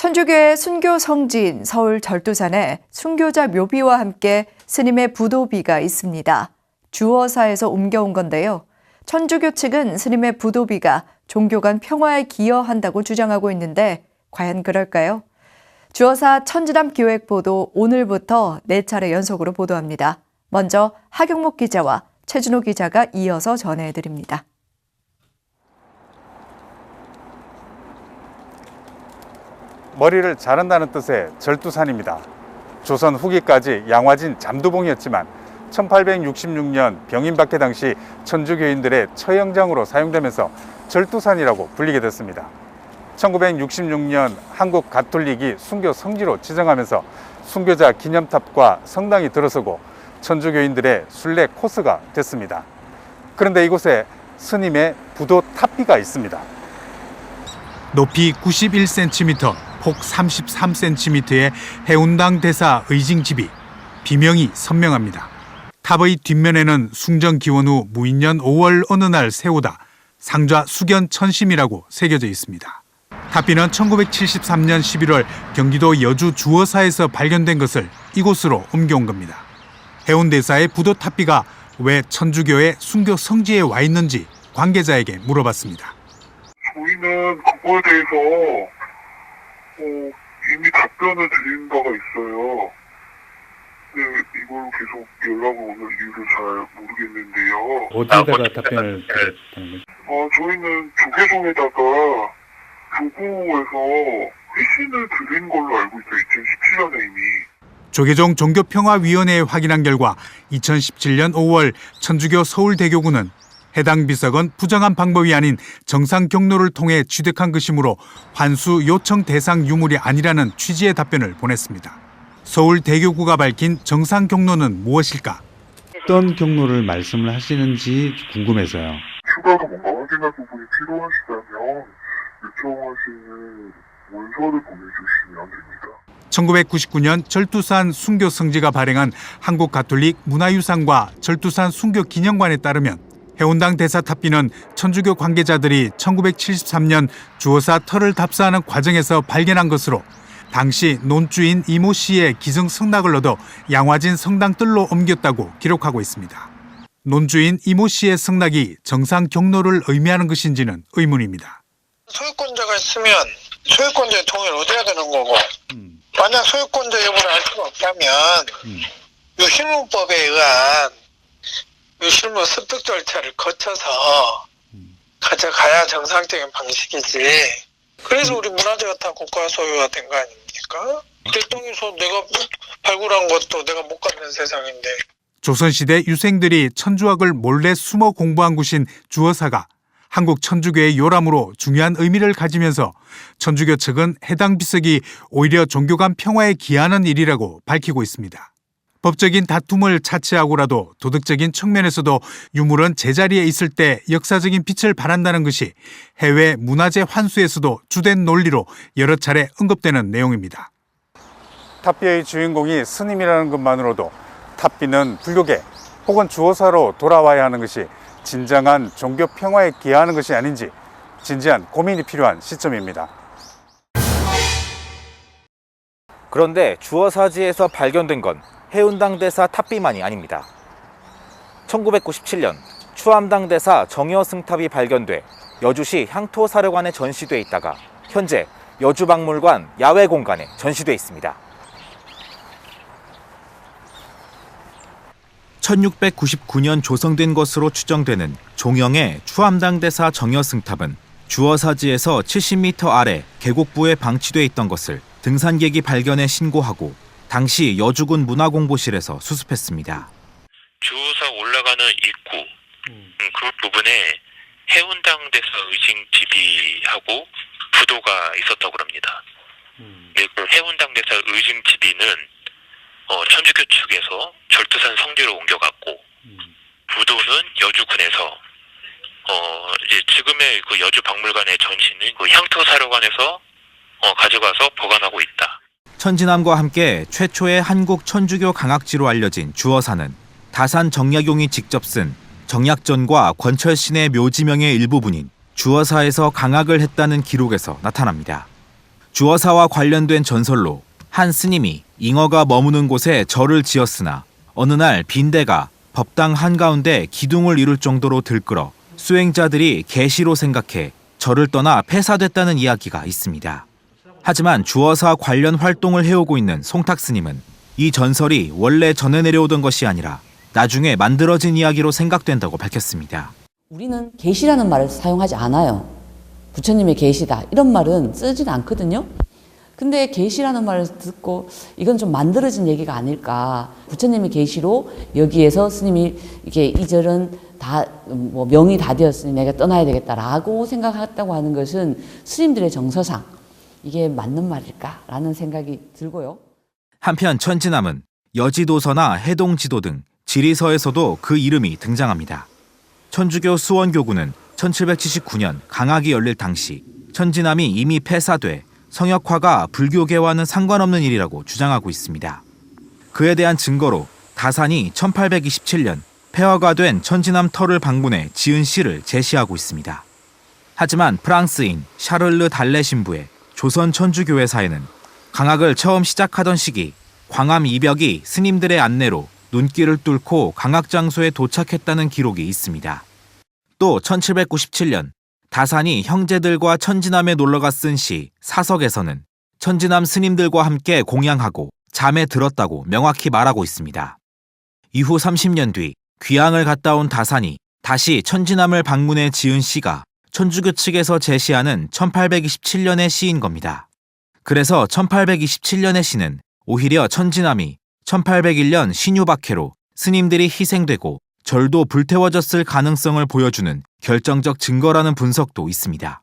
천주교의 순교 성지인 서울 절두산에 순교자 묘비와 함께 스님의 부도비가 있습니다. 주어사에서 옮겨온 건데요. 천주교 측은 스님의 부도비가 종교 간 평화에 기여한다고 주장하고 있는데 과연 그럴까요? 주어사 천지남 기획보도 오늘부터 4차례 연속으로 보도합니다. 먼저 하경목 기자와 최준호 기자가 이어서 전해드립니다. 머리를 자른다는 뜻의 절두산입니다. 조선 후기까지 양화진 잠두봉이었지만 1866년 병인박해 당시 천주교인들의 처형장으로 사용되면서 절두산이라고 불리게 됐습니다. 1966년 한국 가톨릭이 순교 성지로 지정하면서 순교자 기념탑과 성당이 들어서고 천주교인들의 순례 코스가 됐습니다. 그런데 이곳에 스님의 부도 탑비가 있습니다. 높이 91cm, 폭 33cm의 해운당 대사 의징집이 비명이 선명합니다. 탑의 뒷면에는 숭정 기원 후 무인년 5월 어느 날 세우다 상좌 수견 천심이라고 새겨져 있습니다. 탑비는 1973년 11월 경기도 여주 주어사에서 발견된 것을 이곳으로 옮겨온 겁니다. 해운대사의 부도 탑비가 왜 천주교의 순교 성지에 와 있는지 관계자에게 물어봤습니다. 저희는 그거에 대해서 이미 답변을 드린 바가 있어요. 근데 이걸 계속 연락을 오는 이유를 잘 모르겠는데요. 어디다가 답변을 드렸다는 거죠? 저희는 조계종에다가 교구에서 회신을 드린 걸로 알고 있어요. 2017년에 이미. 조계종 종교평화위원회에 확인한 결과 2017년 5월 천주교 서울대교구는 해당 비석은 부정한 방법이 아닌 정상 경로를 통해 취득한 것이므로 환수 요청 대상 유물이 아니라는 취지의 답변을 보냈습니다. 서울대교구가 밝힌 정상 경로는 무엇일까? 어떤 경로를 말씀을 하시는지 궁금해서요. 추가로 뭔가 확인할 부분이 필요하시다면 요청하시는 문서를 보내주시면 됩니다. 1999년 절두산 순교 성지가 발행한 한국 가톨릭 문화유산과 절두산 순교 기념관에 따르면 해운당 대사 탑비는 천주교 관계자들이 1973년 주어사 터를 답사하는 과정에서 발견한 것으로 당시 논주인 이모 씨의 기성 성낙을 얻어 양화진 성당뜰로 옮겼다고 기록하고 있습니다. 논주인 이모 씨의 성낙이 정상 경로를 의미하는 것인지는 의문입니다. 소유권자가 있으면 소유권자의 동의를 얻어야 되는 거고 만약 소유권자 여부를 알 수가 없다면 이 실무법에 의한 이 실무 습득 절차를 거쳐서 가져가야 정상적인 방식이지. 그래서 우리 문화재가 다 국가 소유가 된 거 아닙니까? 내 땅에서 내가 발굴한 것도 내가 못 갖는 세상인데. 조선시대 유생들이 천주학을 몰래 숨어 공부한 곳인 주어사가 한국 천주교의 요람으로 중요한 의미를 가지면서 천주교 측은 해당 비석이 오히려 종교 간 평화에 기하는 일이라고 밝히고 있습니다. 법적인 다툼을 차치하고라도 도덕적인 측면에서도 유물은 제자리에 있을 때 역사적인 빛을 발한다는 것이 해외 문화재 환수에서도 주된 논리로 여러 차례 언급되는 내용입니다. 탑비의 주인공이 스님이라는 것만으로도 탑비는 불교계 혹은 주어사로 돌아와야 하는 것이 진정한 종교 평화에 기여하는 것이 아닌지 진지한 고민이 필요한 시점입니다. 그런데 주어사지에서 발견된 건 해운당 대사 탑비만이 아닙니다. 1997년 추암당 대사 정여승탑이 발견돼 여주시 향토사료관에 전시돼 있다가 현재 여주박물관 야외 공간에 전시돼 있습니다. 1699년 조성된 것으로 추정되는 종영의 추암당 대사 정여승탑은 주어사지에서 70m 아래 계곡부에 방치돼 있던 것을 등산객이 발견해 신고하고 당시 여주군 문화공보실에서 수습했습니다. 주어사 올라가는 입구 그 부분에 해운당 대사 의징지비하고 부도가 있었다고 합니다. 그 해운당 대사 의징지비는 천주교 측에서 절두산 성지로 옮겨갔고 부도는 여주군에서 이제 지금의 그 여주 박물관의 전시는 그 향토사료관에서 가져가서 보관하고 있다. 천지남과 함께 최초의 한국 천주교 강학지로 알려진 주어사는 다산 정약용이 직접 쓴 정약전과 권철신의 묘지명의 일부분인 주어사에서 강학을 했다는 기록에서 나타납니다. 주어사와 관련된 전설로 한 스님이 잉어가 머무는 곳에 절을 지었으나 어느 날 빈대가 법당 한가운데 기둥을 이룰 정도로 들끓어 수행자들이 계시로 생각해 절을 떠나 폐사됐다는 이야기가 있습니다. 하지만 주어사 관련 활동을 해오고 있는 송탁 스님은 이 전설이 원래 전해 내려오던 것이 아니라 나중에 만들어진 이야기로 생각된다고 밝혔습니다. 우리는 계시라는 말을 사용하지 않아요. 부처님의 계시다 이런 말은 쓰진 않거든요. 근데 계시라는 말을 듣고 이건 좀 만들어진 얘기가 아닐까. 부처님의 계시로 여기에서 스님이 이게 이 절은 다 뭐 명이 다 되었으니 내가 떠나야 되겠다라고 생각했다고 하는 것은 스님들의 정서상 이게 맞는 말일까라는 생각이 들고요. 한편 천지남은 여지도서나 해동지도 등 지리서에서도 그 이름이 등장합니다. 천주교 수원교구는 1779년 강학이 열릴 당시 천지남이 이미 폐사돼 성역화가 불교계와는 상관없는 일이라고 주장하고 있습니다. 그에 대한 증거로 다산이 1827년 폐허가 된 천지남 터를 방문해 지은 시를 제시하고 있습니다. 하지만 프랑스인 샤를르 달레 신부의 조선 천주교회사에는 강학을 처음 시작하던 시기 광암 이벽이 스님들의 안내로 눈길을 뚫고 강학 장소에 도착했다는 기록이 있습니다. 또 1797년 다산이 형제들과 천지남에 놀러가 쓴 시 사석에서는 천지남 스님들과 함께 공양하고 잠에 들었다고 명확히 말하고 있습니다. 이후 30년 뒤 귀향을 갔다 온 다산이 다시 천지남을 방문해 지은 시가 천주교 측에서 제시하는 1827년의 시인 겁니다. 그래서 1827년의 시는 오히려 천지남이 1801년 신유박해로 스님들이 희생되고 절도 불태워졌을 가능성을 보여주는 결정적 증거라는 분석도 있습니다.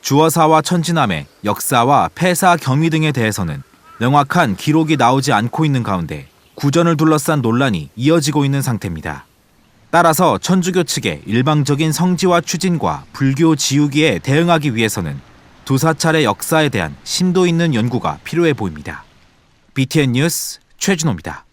주어사와 천지남의 역사와 폐사 경위 등에 대해서는 명확한 기록이 나오지 않고 있는 가운데 구전을 둘러싼 논란이 이어지고 있는 상태입니다. 따라서 천주교 측의 일방적인 성지와 추진과 불교 지우기에 대응하기 위해서는 두 사찰의 역사에 대한 심도 있는 연구가 필요해 보입니다. BTN 뉴스 최준호입니다.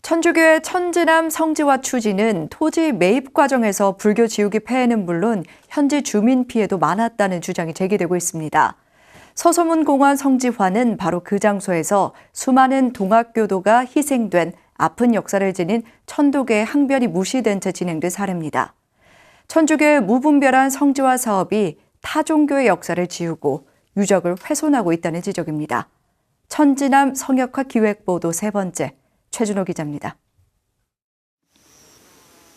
천주교의 천지남 성지와 추진은 토지 매입 과정에서 불교 지우기 폐해는 물론 현지 주민 피해도 많았다는 주장이 제기되고 있습니다. 서소문공원 성지화는 바로 그 장소에서 수많은 동학교도가 희생된 아픈 역사를 지닌 천도계의 항변이 무시된 채 진행된 사례입니다. 천주교의 무분별한 성지화 사업이 타종교의 역사를 지우고 유적을 훼손하고 있다는 지적입니다. 천지남 성역화 기획보도 세 번째, 최준호 기자입니다.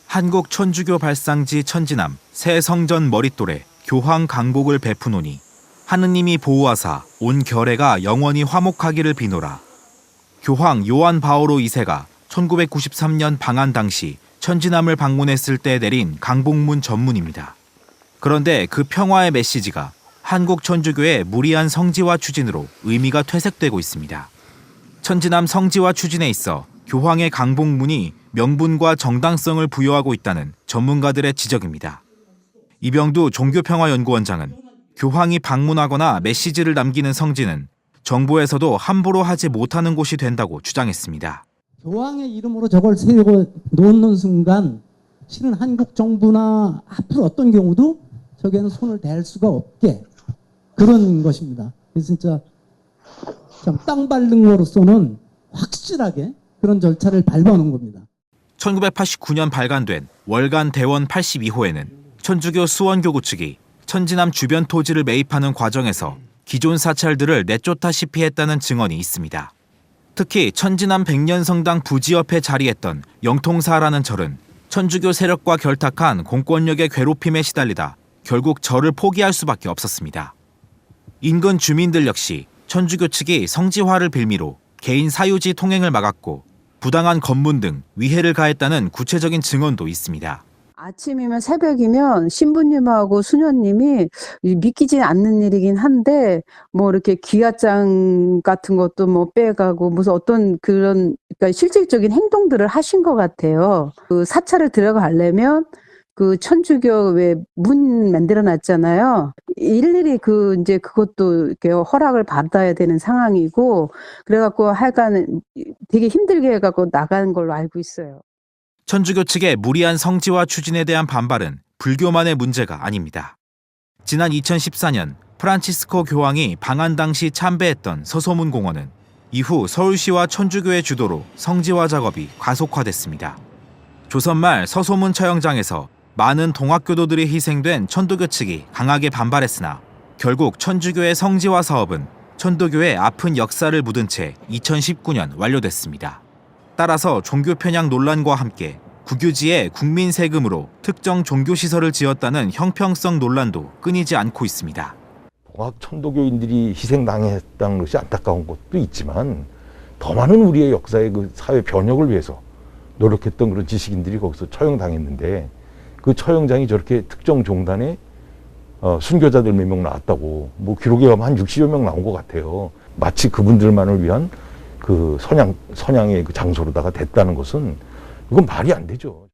한국 천주교 발상지 천지남 새 성전 머릿돌에 교황 강복을 베푸노니 하느님이 보호하사 온 결애가 영원히 화목하기를 비노라. 교황 요한 바오로 2세가 1993년 방한 당시 천지남을 방문했을 때 내린 강복문 전문입니다. 그런데 그 평화의 메시지가 한국 천주교의 무리한 성지화 추진으로 의미가 퇴색되고 있습니다. 천지남 성지화 추진에 있어 교황의 강복문이 명분과 정당성을 부여하고 있다는 전문가들의 지적입니다. 이병두 종교평화연구원장은 교황이 방문하거나 메시지를 남기는 성지는 정부에서도 함부로 하지 못하는 곳이 된다고 주장했습니다. 교황의 이름으로 저걸 세우고 놓는 순간 실은 한국 정부나 앞으로 어떤 경우도 저기에는 손을 댈 수가 없게 그런 것입니다. 그래서 진짜 참 땅 밟는 거로서는 확실하게 그런 절차를 밟아놓은 겁니다. 1989년 발간된 월간 대원 82호에는 천주교 수원교구 측이 천지남 주변 토지를 매입하는 과정에서 기존 사찰들을 내쫓다시피 했다는 증언이 있습니다. 특히 천지남 백년성당 부지 옆에 자리했던 영통사라는 절은 천주교 세력과 결탁한 공권력의 괴롭힘에 시달리다 결국 절을 포기할 수밖에 없었습니다. 인근 주민들 역시 천주교 측이 성지화를 빌미로 개인 사유지 통행을 막았고 부당한 검문 등 위해를 가했다는 구체적인 증언도 있습니다. 아침이면 새벽이면 신부님하고 수녀님이 믿기지 않는 일이긴 한데 뭐 이렇게 기아장 같은 것도 뭐 빼가고 무슨 어떤 그런 그러니까 실질적인 행동들을 하신 것 같아요. 그 사찰을 들어가려면 그 천주교 왜 문 만들어 놨잖아요. 일일이 그 이제 그것도 이렇게 허락을 받아야 되는 상황이고 그래갖고 하여간 되게 힘들게 해갖고 나가는 걸로 알고 있어요. 천주교 측의 무리한 성지화 추진에 대한 반발은 불교만의 문제가 아닙니다. 지난 2014년 프란치스코 교황이 방한 당시 참배했던 서소문 공원은 이후 서울시와 천주교의 주도로 성지화 작업이 가속화됐습니다. 조선 말 서소문 처형장에서 많은 동학교도들이 희생된 천도교 측이 강하게 반발했으나 결국 천주교의 성지화 사업은 천도교의 아픈 역사를 묻은 채 2019년 완료됐습니다. 따라서 종교 편향 논란과 함께 국유지에 국민 세금으로 특정 종교시설을 지었다는 형평성 논란도 끊이지 않고 있습니다. 동학 천도교인들이 희생당했다는 것이 안타까운 것도 있지만 더 많은 우리의 역사의 그 사회 변혁을 위해서 노력했던 그런 지식인들이 거기서 처형당했는데 그 처형장이 저렇게 특정 종단에 순교자들 몇 명 나왔다고 뭐 기록에 가면 한 60여 명 나온 것 같아요. 마치 그분들만을 위한 그 선양의 그 장소로다가 됐다는 것은 이건 말이 안 되죠.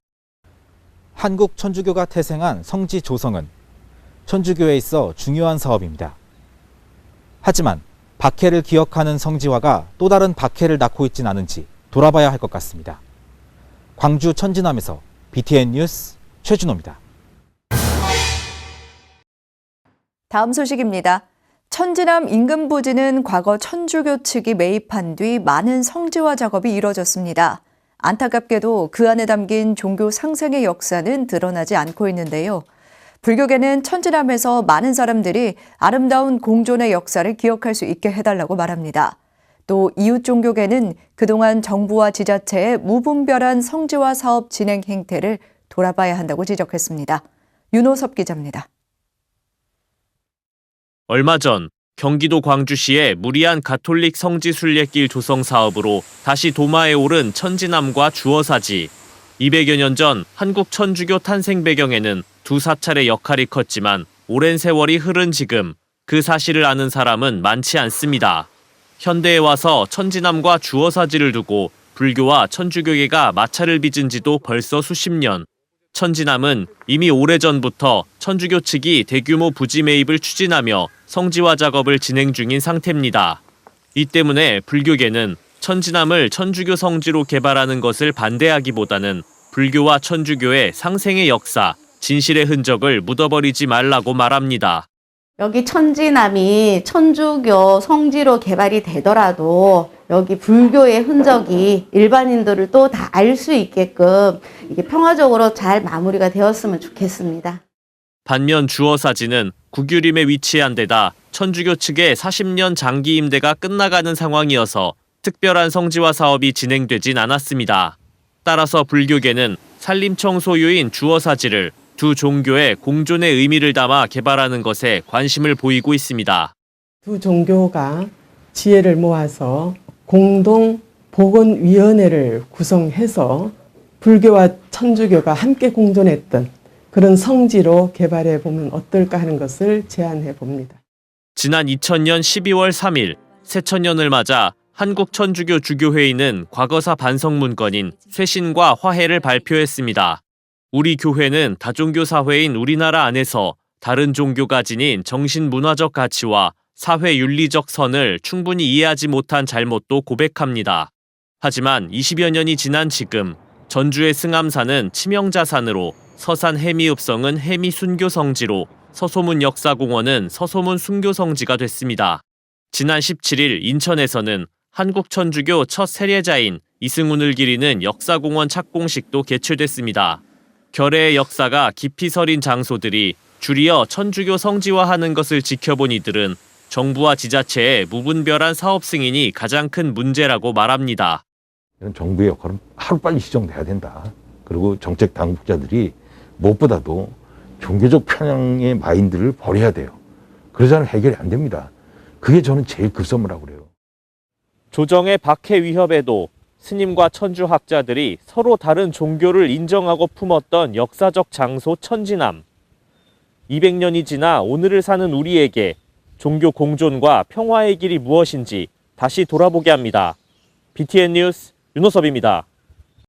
한국 천주교가 태생한 성지 조성은 천주교에 있어 중요한 사업입니다. 하지만 박해를 기억하는 성지화가 또 다른 박해를 낳고 있진 않은지 돌아봐야 할 것 같습니다. 광주 천진암에서 BTN 뉴스 최준호입니다. 다음 소식입니다. 천진암 인근 부지는 과거 천주교 측이 매입한 뒤 많은 성지화 작업이 이뤄졌습니다. 안타깝게도 그 안에 담긴 종교 상생의 역사는 드러나지 않고 있는데요. 불교계는 천진암에서 많은 사람들이 아름다운 공존의 역사를 기억할 수 있게 해달라고 말합니다. 또 이웃 종교계는 그동안 정부와 지자체의 무분별한 성지화 사업 진행 행태를 돌아봐야 한다고 지적했습니다. 윤호섭 기자입니다. 얼마 전 경기도 광주시의 무리한 가톨릭 성지 순례길 조성 사업으로 다시 도마에 오른 천진암과 주어사지. 200여 년 전 한국 천주교 탄생 배경에는 두 사찰의 역할이 컸지만 오랜 세월이 흐른 지금 그 사실을 아는 사람은 많지 않습니다. 현대에 와서 천진암과 주어사지를 두고 불교와 천주교계가 마찰을 빚은 지도 벌써 수십 년. 천진암은 이미 오래전부터 천주교 측이 대규모 부지 매입을 추진하며 성지화 작업을 진행 중인 상태입니다. 이 때문에 불교계는 천진암을 천주교 성지로 개발하는 것을 반대하기보다는 불교와 천주교의 상생의 역사, 진실의 흔적을 묻어버리지 말라고 말합니다. 여기 천진암이 천주교 성지로 개발이 되더라도 여기 불교의 흔적이 일반인들을 또 다 알 수 있게끔 이게 평화적으로 잘 마무리가 되었으면 좋겠습니다. 반면 주어사지는 국유림에 위치한 데다 천주교 측의 40년 장기 임대가 끝나가는 상황이어서 특별한 성지화 사업이 진행되진 않았습니다. 따라서 불교계는 산림청 소유인 주어사지를 두 종교의 공존의 의미를 담아 개발하는 것에 관심을 보이고 있습니다. 두 종교가 지혜를 모아서 공동 복원위원회를 구성해서 불교와 천주교가 함께 공존했던 그런 성지로 개발해 보면 어떨까 하는 것을 제안해 봅니다. 지난 2000년 12월 3일 새천년을 맞아 한국천주교 주교회의는 과거사 반성 문건인 쇄신과 화해를 발표했습니다. 우리 교회는 다종교 사회인 우리나라 안에서 다른 종교가 지닌 정신문화적 가치와 사회윤리적 선을 충분히 이해하지 못한 잘못도 고백합니다. 하지만 20여 년이 지난 지금 전주의 승암산은 치명자산으로 서산 해미읍성은 해미순교성지로 서소문 역사공원은 서소문 순교성지가 됐습니다. 지난 17일 인천에서는 한국천주교 첫 세례자인 이승훈을 기리는 역사공원 착공식도 개최됐습니다. 결의의 역사가 깊이 서린 장소들이 줄이어 천주교 성지화하는 것을 지켜본 이들은 정부와 지자체의 무분별한 사업 승인이 가장 큰 문제라고 말합니다. 이런 정부의 역할은 하루빨리 시정돼야 된다. 그리고 정책 당국자들이 무엇보다도 종교적 편향의 마인드를 버려야 돼요. 그러지 않으면 해결이 안 됩니다. 그게 저는 제일 급선무라고 그래요. 조정의 박해 위협에도 스님과 천주학자들이 서로 다른 종교를 인정하고 품었던 역사적 장소 천진암. 200년이 지나 오늘을 사는 우리에게 종교 공존과 평화의 길이 무엇인지 다시 돌아보게 합니다. BTN 뉴스 윤호섭입니다.